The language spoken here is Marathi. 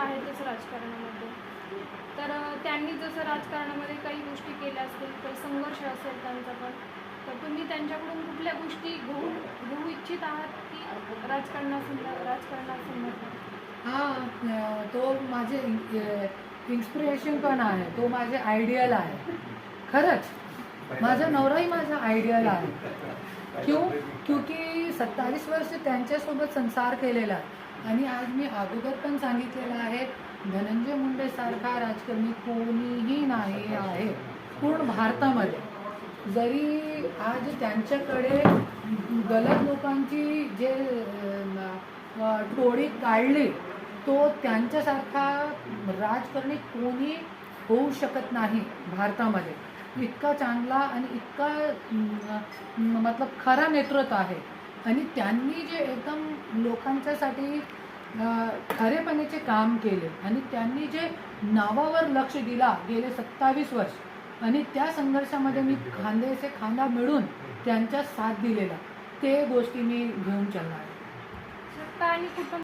आहेतच राजकारणामध्ये. तर त्यांनी जसं राजकारणामध्ये काही गोष्टी केल्या असतील, काही संघर्ष असेल त्यांचा पण, तर तुम्ही त्यांच्याकडून कुठल्या गोष्टी घेऊ इच्छित आहात की राजकारणासंदर्भात? हां, तो माझे इन्स्पिरेशन पण आहे, तो माझे आयडियल आहे. खरंच माझा नवराही माझा आयडियल आहे. क्योंकि 27 वर्ष त्यांच्यासोबत संसार केलेला आहे आणि आज मी अगोदर पण सांगितलेलं आहे, धनंजय मुंडेसारखा राजकारणी कोणीही नाही आहे पूर्ण भारतामध्ये. जरी आज त्यांच्याकडे गलत लोकांची जे टोळी काढली, तो त्यांच्यासारखा राजकारणी कोणी होऊ शकत नाही भारतामध्ये. इतका चांगला आणि इतका मतलब खरा नेतृत्व आहे आणि त्यांनी जे एकदम लोकांच्यासाठी खरेपणाचे काम केले आणि त्यांनी जे नावावर लक्ष दिला गेले 27 वर्ष आणि त्या संघर्षामध्ये मी खांद्याचे खांदा मिळून त्यांच्या साथ दिलेला, ते गोष्टी मी घेऊन चालणार आहे. स्वतः आणि कुटुंब